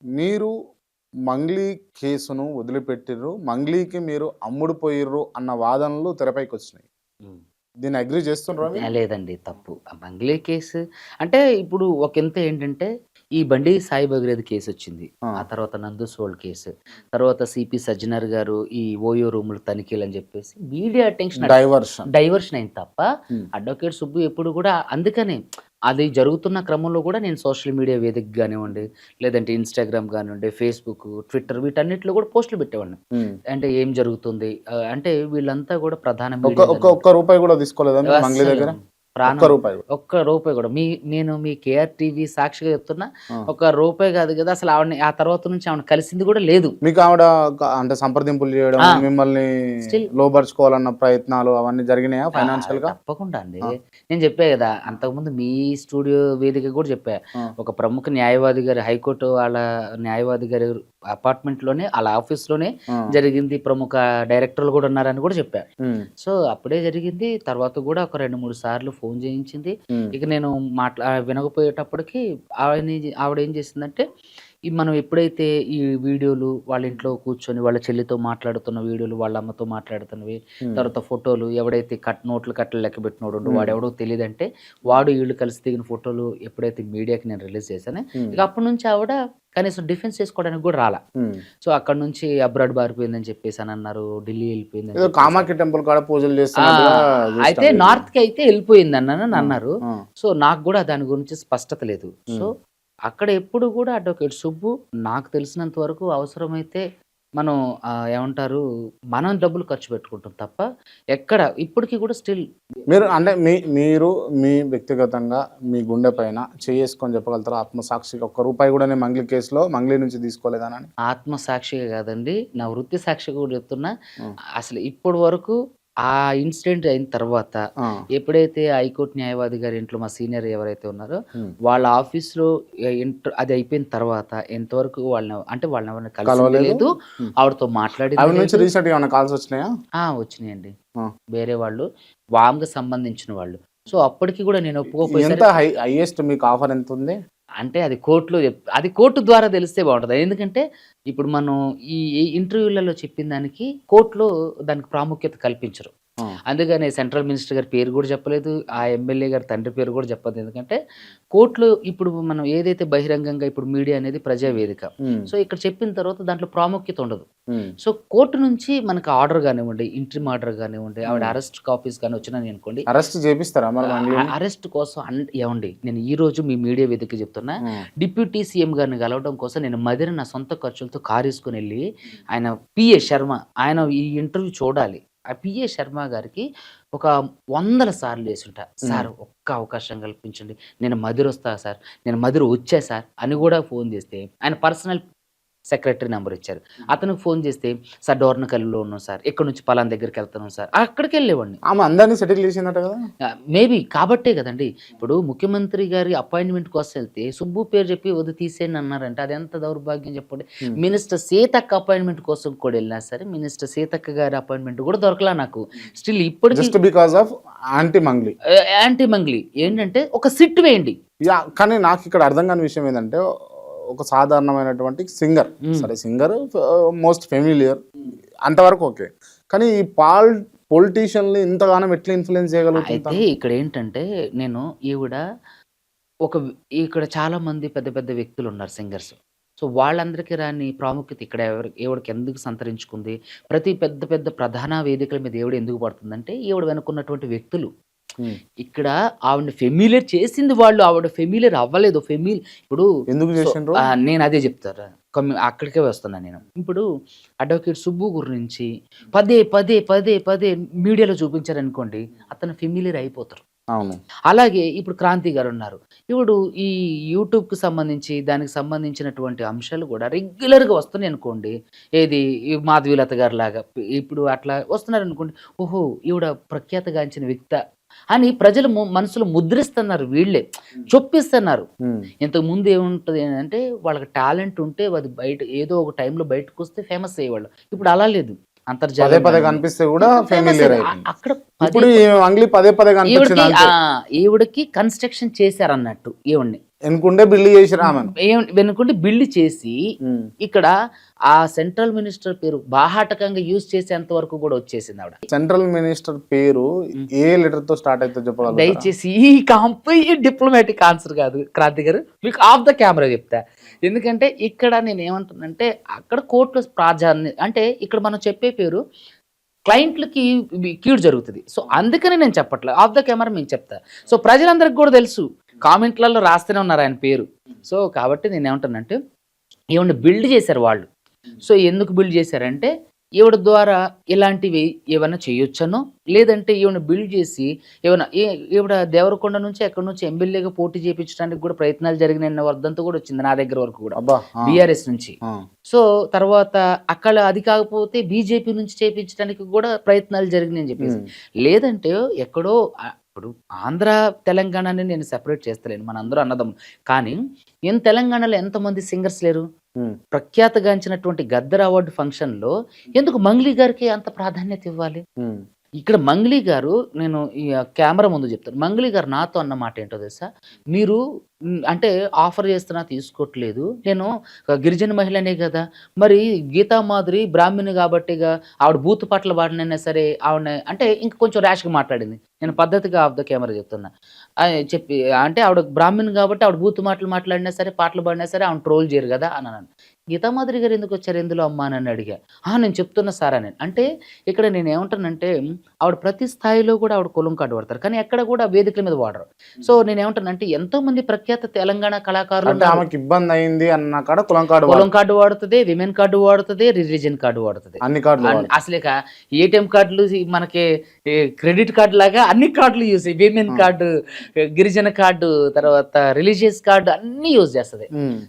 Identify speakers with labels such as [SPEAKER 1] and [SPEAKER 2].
[SPEAKER 1] మీరు మంగ్లీ కేసును వదిలిపెట్టిర్రు. మంగ్లీకి మీరు అమ్ముడు పోయిర్రు అన్న వాదనలు తెరపైకొచ్చినాయి.
[SPEAKER 2] హ్మ్.
[SPEAKER 1] దీన్ని అగ్రీ చేస్తుండ్రా మీరు?
[SPEAKER 2] లేదండి తప్పు. ఆ బంగ్లే కేసు అంటే ఇప్పుడు ఒకంత ఏంటంటే, ఈ బండి సాయి భగీరథ కేసొచ్చింది.
[SPEAKER 1] ఆ!
[SPEAKER 2] ఆ తర్వాత నందు సోల్ కేసు. తర్వాత సిపి సజ్జనర్ గారు ఈ ఓయో రూములు తనిఖీలని జెప్పేసి మీడియా అటెన్షన్
[SPEAKER 1] డైవర్షన్.
[SPEAKER 2] డైవర్షన్ అయింది తప్ప,
[SPEAKER 1] హ్మ్.
[SPEAKER 2] అడ్వకేట్ సుబ్బు ఎప్పుడు గూడా అందుకనే అది జరుగుతున్న క్రమంలో గూడా నేను సోషల్ మీడియా వేదిక గానివ్వండి, లేదంటే ఇన్‌స్టాగ్రామ్ గానివ్వండి, ఫేస్‌బుక్, ట్విట్టర్ వీటన్నిటిలో గూడా పోస్టులు పెట్టేవాడిని.
[SPEAKER 1] హ్మ్.
[SPEAKER 2] అంటే ఏం జరుగుతుంది? అంటే వీళ్ళంతా గూడా ప్రధాన
[SPEAKER 1] ఒక్క ఒక్క
[SPEAKER 2] మీడియాలలో
[SPEAKER 1] ఒక్క రూపాయి కూడా తీసుకోలేదా మీరు మంగ్లీ
[SPEAKER 2] అస్సలు
[SPEAKER 1] దగ్గర? ఒక్క
[SPEAKER 2] ప్రాణం
[SPEAKER 1] రూపాయి కూడా?
[SPEAKER 2] ఒక్క రూపాయి గూడా. నేను మీ కేఆర్ టీవీ సాక్షిగా చెప్తున్నా.
[SPEAKER 1] ఆ!
[SPEAKER 2] ఒక్క రూపాయి గాదు గదా! అసలు ఆవిడని ఆ తర్వాత నుంచి ఆవిడని కలిసింది గూడా లేదు.
[SPEAKER 1] మీకు ఆవిడ అంటే సంప్రదింపులు చేయడం,
[SPEAKER 2] ఆ!
[SPEAKER 1] మిమ్మల్ని
[SPEAKER 2] స్టిల్
[SPEAKER 1] లోబరుచుకోవాలన్న ప్రయత్నాలు అవన్నీ జరిగినాయా ఫైనాన్షియల్‌గా?
[SPEAKER 2] తప్పకుండా అండి. నేను జెప్పా గదా! అంతకుముందు మీ స్టూడియో వేదికగా గూడా జెప్పా.
[SPEAKER 1] ఆ!
[SPEAKER 2] ఒక ప్రముఖ న్యాయవాది గారి హైకోర్టు వాళ్ళ న్యాయవాది గారి అపార్ట్మెంట్‌లోనే ఆళ్ళ ఆఫీస్‌లోనే
[SPEAKER 1] ఆ!
[SPEAKER 2] జరిగింది. ప్రముఖ డైరెక్టర్లు గూడా ఉన్నారని గూడా జెప్పా.
[SPEAKER 1] హ్మ్.
[SPEAKER 2] సో, అప్పుడే జరిగింది. తర్వాత గూడా ఒక 2, 3 సార్లు ఫోను చేయించింది.
[SPEAKER 1] హ్మ్.
[SPEAKER 2] ఇక నేను వినకపోయేటప్పటికి ఆవిడేం చేసిందంటే, మనం ఎప్పుడైతే ఈ వీడియోలు వాళ్ళ ఇంట్లో కూర్చొని వాళ్ళ చెల్లితో మాట్లాడుతున్న వీడియోలు, వాళ్ళ అమ్మతో మాట్లాడుతున్నవి,
[SPEAKER 1] హ్మ్.
[SPEAKER 2] తర్వాత ఫోటోలు ఎవడైతే నోట్లు కట్టలు లెక్కబెట్టినోడుండో
[SPEAKER 1] హ్మ్.
[SPEAKER 2] వాడెవడో తెలీదంటే, వాడు ఈళ్ళు కలిసి దిగిన ఫోటోలు ఎప్పుడైతే మీడియాకి నేను రిలీజ్ చేశానో,
[SPEAKER 1] హ్మ్.
[SPEAKER 2] ఇక అప్పటి నుంచి ఆవిడ కనీసం డిఫెన్స్ చేసుకోవడానికి గూడా రాలా.
[SPEAKER 1] హ్మ్.
[SPEAKER 2] సో, అక్కడి నుంచి అబ్రాడ్ పారిపోయిందని చెప్పేసనన్నారు. ఢిల్లీ ఎళ్ళిపోయిందని
[SPEAKER 1] ఏదో
[SPEAKER 2] చెప్పేసి
[SPEAKER 1] కామాఖ్య టెంపుల్ కాడ పూజలు
[SPEAKER 2] ఆ!
[SPEAKER 1] చేస్తున్నట్టుగా
[SPEAKER 2] అయితే
[SPEAKER 1] చూసినాం వీడియో.
[SPEAKER 2] నార్త్‌కి అయితే ఎళ్ళిపోయిందనని
[SPEAKER 1] ఆ!
[SPEAKER 2] అన్నారు.
[SPEAKER 1] ఆ!
[SPEAKER 2] సో, నాకు గూడా దాని గురించి స్పష్టత లేదు. సో,
[SPEAKER 1] హ్మ్.
[SPEAKER 2] అక్కడ ఎప్పుడు గూడా అడ్వకేట్ సుబ్బు నాకు తెలిసినంత వరకు అవసరమైతే మనం ఏమంటారు మనం డబ్బులు ఖర్చు పెట్టుకుంటాం తప్ప ఎక్కడ ఇప్పటికి గూడా స్టిల్
[SPEAKER 1] మీరు అంటే మీరు మీ వ్యక్తిగతంగా మీ గుండె పైన చెయ్యేసుకొని చెప్పగలుగుతారా? ఆత్మసాక్షిగా ఒక్క రూపాయి కూడా నేను మంగ్లీ కేస్‌లో మంగ్లీ నుంచి తీసుకోలేదనని?
[SPEAKER 2] ఆత్మ సాక్షిగా గాదండి. నా వృత్తి సాక్షిగా గూడా చెప్తున్నా.
[SPEAKER 1] ఆ!
[SPEAKER 2] అసలు ఇప్పటి వరకు ఆ ఇన్సిడెంట్ అయిన తర్వాత
[SPEAKER 1] ఆ!
[SPEAKER 2] ఎప్పుడైతే హైకోర్టు న్యాయవాది గారి ఇంట్లో మా సీనియర్ ఎవరైతే ఉన్నారో
[SPEAKER 1] హ్మ్.
[SPEAKER 2] వాళ్ళ ఆఫీస్‌లో అది అయిపోయిన తర్వాత ఎంతవరకు వాళ్ళనెవరిని కలిసింది
[SPEAKER 1] కలవలేదు.
[SPEAKER 2] లేదు.
[SPEAKER 1] హ్మ్.
[SPEAKER 2] ఆవిడతో మాట్లాడింది
[SPEAKER 1] ఆవిడ నుంచి
[SPEAKER 2] లేదు.
[SPEAKER 1] రీసెంట్‌గా ఏమన్నా కాల్స్ వచ్చినాయా?
[SPEAKER 2] వచ్చినియండి.
[SPEAKER 1] ఆ!
[SPEAKER 2] వేరే వాళ్ళు. వామ్‌కి సంబంధించిన వాళ్ళు. సో, అప్పటికి గూడా నేను
[SPEAKER 1] ఎంత
[SPEAKER 2] ఒప్పుకోకపోయేసరికి
[SPEAKER 1] హైయెస్ట్ మీకు ఆఫర్ ఎంతుంది?
[SPEAKER 2] అంటే అది కోర్ట్ ద్వారా తెలిస్తే బావుంటది. ఎందుకంటే, ఇప్పుడు మనం ఈ ఇంటర్వ్యూలలో చెప్పిన దానికి కోర్ట్‌లో దానికి ప్రాముఖ్యత కల్పించరు.
[SPEAKER 1] ఆ!
[SPEAKER 2] అందుకనే సెంట్రల్ మినిస్టర్ గారి పేరు గూడా చెప్పలేదు. ఆ ఎమ్మెల్యే గారి తండ్రి పేరు గూడా చెప్పదు. ఎందుకంటే, కోర్ట్‌లో ఇప్పుడు మనం ఏదైతే బహిరంగంగా ఇప్పుడు మీడియా అనేది ప్రజా వేదిక.
[SPEAKER 1] హ్మ్.
[SPEAKER 2] సో, ఇక్కడ చెప్పిన తర్వాత దాంట్లో ప్రాముఖ్యత ఉండదు.
[SPEAKER 1] హ్మ్.
[SPEAKER 2] సో, కోర్ట్ నుంచి మనకు ఆర్డర్ గానివ్వండి, ఇంట్రిమ్ ఆర్డర్ గానివ్వండి, ఆవిడ
[SPEAKER 1] హ్మ్.
[SPEAKER 2] అరెస్ట్ కాపీస్ గాని వచ్చినాయనుకోండి
[SPEAKER 1] అరెస్ట్ చేపిస్తారా మరి మంగ్లీని?
[SPEAKER 2] అరెస్ట్ కోసం ఏవండి నేను ఈరోజు మీ మీడియా వేదికగా చెప్తున్నా.
[SPEAKER 1] హ్మ్.
[SPEAKER 2] డిప్యూటీ సీఎం గారిని కలవడం కోసం నేను మధిర నా సొంత ఖర్చులతో కారేసుకొనెళ్ళి, ఆయన పిఏ శర్మ ఆయన ఈ ఇంటర్వ్యూ చూడాలి. ఆ పిఏ శర్మ గారికి ఒక వందల సార్లు చేసుంటా.
[SPEAKER 1] హ్మ్.
[SPEAKER 2] సార్ ఒక్క అవకాశం కల్పించండి. నేను మధిరొస్తా సార్. నేను మధిర వచ్చా సార్ అని గూడా ఫోను చేస్తే, ఆయన పర్సనల్ సెక్రటరీ నంబర్ ఇచ్చారు. అతనికి ఫోను చేస్తే, సార్ డోర్నకల్లులో ఉన్నాం సార్. ఇక్కడి నుంచి పలానా దగ్గరికెళ్తున్నాం సార్. అక్కడికెళ్ళేవాడిని.
[SPEAKER 1] ఆమె అందరిని సెటిల్ చేసిందట కదా!
[SPEAKER 2] మేబీ కాబట్టే గదండీ! ఇప్పుడు ముఖ్యమంత్రి గారి అపాయింట్‌మెంట్ కోసం ఎళ్తే, సుబ్బు పేరు చెప్పి వద్దు తీసేయండి అన్నారంటే అదెంత దౌర్భాగ్యం చెప్పండి.
[SPEAKER 1] హ్మ్.
[SPEAKER 2] మినిస్టర్ సీతక్క అపాయింట్‌మెంట్ కోసం కూడా ఎళ్ళినా సరే, మినిస్టర్ సీతక్క గారి అపాయింట్‌మెంట్ గూడా దొరకలా నాకు. స్టిల్ ఇప్పటికి
[SPEAKER 1] just because of anti Mangli.
[SPEAKER 2] Anti Mangli. ఏంటంటే ఒక సిట్ వేయండి.
[SPEAKER 1] యాహ్! కానీ నాకిక్కడ అర్థం కాని విషయం ఏందంటే, ఒక సాధారణమైనటువంటి సింగర్.
[SPEAKER 2] హ్మ్.
[SPEAKER 1] సరే సింగర్ మోస్ట్ ఫెమిలియర్ అంతవరకు ఓకే. కానీ ఈ పొలిటీషియన్‌ని ఇంతగానం ఎట్లా ఇన్‌ఫ్లూయెన్స్ చేయగలుగుతుంది
[SPEAKER 2] అయితే
[SPEAKER 1] తను?
[SPEAKER 2] ఇక్కడేంటంటే, నేను ఈవిడ ఒక ఇక్కడ చాలామంది పెద్ద పెద్ద వ్యక్తులున్నారు సింగర్స్. సో, వాళ్ళందరికీ రాని ప్రాముఖ్యత ఇక్కడ ఈవిడకి ఎందుకు సంతరించుకుంది? ప్రతి పెద్ద పెద్ద ప్రధాన వేదికల మీద ఈవిడ ఎందుకు పడుతుందంటే, ఈవిడ వెనకున్నటువంటి వ్యక్తులు.
[SPEAKER 1] హ్మ్.
[SPEAKER 2] ఇక్కడ ఆవిడని ఫెమిలియర్ చేసింది వాళ్ళు. ఆవిడ ఫెమిలియర్ అవ్వలేదు. ఇప్పుడు
[SPEAKER 1] ఎందుకు
[SPEAKER 2] సో,
[SPEAKER 1] చేసిండ్రు?
[SPEAKER 2] నేనదే చెప్తారా. అక్కడికే వస్తున్నా నేను. ఇప్పుడు అడ్వకేట్ సుబ్బు గురించి పదే, పదే, పదే, పదే మీడియాలో చూపించారనుకోండి, అతను ఫెమిలియర్ అయిపోతారు.
[SPEAKER 1] అవును.
[SPEAKER 2] అలాగే ఇప్పుడు 'క్రాంతి' గారున్నారు. ఇప్పుడు ఈ యూట్యూబ్‌కి సంబంధించి, దానికి సంబంధించినటువంటి అంశాలు గూడా రెగ్యులర్‌గా వస్తున్నాయనుకోండి. ఏది ఈ 'మాధవీలత' గారిలాగా ఇప్పుడు అట్లా వస్తున్నారనుకోండి. ఓహో! ఈవిడ ప్రఖ్యాతగాంచిన వ్యక్తా అని ప్రజలు మనసులో ముద్రిస్తున్నారు వీళ్ళే. చొప్పిస్తున్నారు.
[SPEAKER 1] హ్మ్.
[SPEAKER 2] ఇంతకుముందు ఏముంటది అంటే వాళ్ళకి టాలెంట్ ఉంటే అది బయట ఏదో ఒక టైంలో బయటకొస్తే ఫేమస్ అయ్యేవాళ్ళు. ఇప్పుడు అలా లేదు.
[SPEAKER 1] పదే
[SPEAKER 2] అంతర్జాలం
[SPEAKER 1] పదే
[SPEAKER 2] గానివ్వండి.
[SPEAKER 1] కనిపిస్తే గూడా
[SPEAKER 2] ఫేమస్
[SPEAKER 1] ఫెమిలియర్
[SPEAKER 2] అయ్యేది.
[SPEAKER 1] అయిపోయింది.
[SPEAKER 2] అక్కడ పదే
[SPEAKER 1] ఇప్పుడు ఈ మంగ్లీ పదే పదే
[SPEAKER 2] ఈవిడకి
[SPEAKER 1] కనిపించింది అంతే.
[SPEAKER 2] ఈవిడకి కన్‌స్ట్రక్షన్ చేశారన్నట్టు ఈవిడని.
[SPEAKER 1] ఎనుకుంటే బిల్లు చేసిరా ఆమెను.
[SPEAKER 2] వెనుకుండి బిల్డ్ చేసి ఇక్కడ ఆ సెంట్రల్ మినిస్టర్ పేరు బాహాటకంగా యూజ్ చేసేంత వరకు కూడా వచ్చేసింది ఆవిడ.
[SPEAKER 1] సెంట్రల్ మినిస్టర్ పేరు ఏ లెటర్ తో స్టార్ట్ అయితే చెప్పగలరా?
[SPEAKER 2] దయచేసి ఈ డిప్లొమాటిక్ ఆన్సర్ కాదు క్రాంతి గారు, మీకు ఆఫ్ ద కెమెరా చెప్తా. ఎందుకంటే ఇక్కడ నేను ఏమంటున్నానంటే అక్కడ కోర్టులో ప్రాధాన్యత అంటే ఇక్కడ మనం చెప్పే పేరు క్లయింట్లకి కీడు జరుగుతుంది. సో అందుకని నేను చెప్పట్లేదు, ఆఫ్ ద కెమెరా మీకు చెప్తా. సో ప్రజలందరికీ కూడా తెలుసు, కామెంట్లలో రాస్తూనే ఉన్నారు ఆయన పేరు. సో కాబట్టి నేను ఏమంటానంటే ఈవిడ బిల్డ్ చేశారు వాళ్ళు. సో ఎందుకు బిల్డ్ చేశారంటే ఈవిడ ద్వారా ఇలాంటివి ఏమైనా చేయొచ్చనో, లేదంటే ఈవిడ బిల్డ్ చేసి ఏమైనా ఈవిడ దేవరకొండ నుంచి ఎక్కడి నుంచి ఎమ్మెల్యేగా పోటీ చేయించడానికి కూడా ప్రయత్నాలు జరిగిన వర్ధంతో కూడా వచ్చింది నా దగ్గర వరకు కూడా, బీఆర్ఎస్ నుంచి. సో తర్వాత అక్కడ అది కాకపోతే బీజేపీ నుంచి చేయించడానికి కూడా ప్రయత్నాలు జరిగినాయని చెప్పేసి, లేదంటే ఎక్కడో ఇప్పుడు ఆంధ్ర తెలంగాణని నేను సెపరేట్ చేస్తలేను, మన అందరూ అన్నదమ్ము. కానీ తెలంగాణలో ఎంతమంది సింగర్స్ లేరు? ప్రఖ్యాతగాంచినటువంటి గద్దర్ అవార్డు ఫంక్షన్ లో ఎందుకు మంగ్లీ గారికి అంత ప్రాధాన్యత ఇవ్వాలి? ఇక్కడ మంగ్లీ గారు, నేను ఈ కెమెరా ముందు చెప్తాను, మంగ్లీ గారు నాతో అన్న మాట ఏంటో తెలుసా, మీరు అంటే ఆఫర్ చేస్తున్నా తీసుకోవట్లేదు, నేను గిరిజన మహిళనే కదా, మరి గీతా మాధురి బ్రాహ్మణి కాబట్టిగా ఆవిడ బూత్ పాటలు పాడినైనా సరే ఆవిడ అంటే ఇంక కొంచెం ర్యాష్గా మాట్లాడింది, నేను పద్ధతిగా ఆఫ్ ద కెమెరా చెప్తున్నా చెప్పి, అంటే ఆవిడ బ్రాహ్మణి కాబట్టి ఆవిడ బూత్ మాటలు మాట్లాడినా సరే పాటలు పాడినా సరే ఆవిడ ట్రోల్ చేయరు కదా అని అన్నాను. గీతా మాధురి గారు ఎందుకు వచ్చారు ఎందులో అమ్మా అని అడిగా. నేను చెప్తున్నా సార్ అని. అంటే ఇక్కడ నేను ఏమంటానంటే ఆవిడ ప్రతి స్థాయిలో కూడా ఆవిడ కులం కార్డు వాడతారు, కానీ ఎక్కడ కూడా వేదికల మీద వాడరు. సో నేను ఏమంటానంటే ఎంతో మంది ప్రఖ్యాత తెలంగాణ కళాకారులు
[SPEAKER 1] ఆమెకి ఇబ్బంది అయింది అన్న కాడ కులం
[SPEAKER 2] కార్డు వాడుతుంది, విమెన్ కార్డు వాడుతుంది, రిలీజియన్ కార్డు వాడుతుంది,
[SPEAKER 1] అన్ని కార్డులు
[SPEAKER 2] అసలు ఏటీఎం కార్డులు మనకి క్రెడిట్ కార్డు లాగా అన్ని కార్డులు యూజ్, విమెన్ కార్డు, గిరిజన కార్డు, తర్వాత రిలీజియస్ కార్డు అన్ని యూజ్ చేస్తుంది.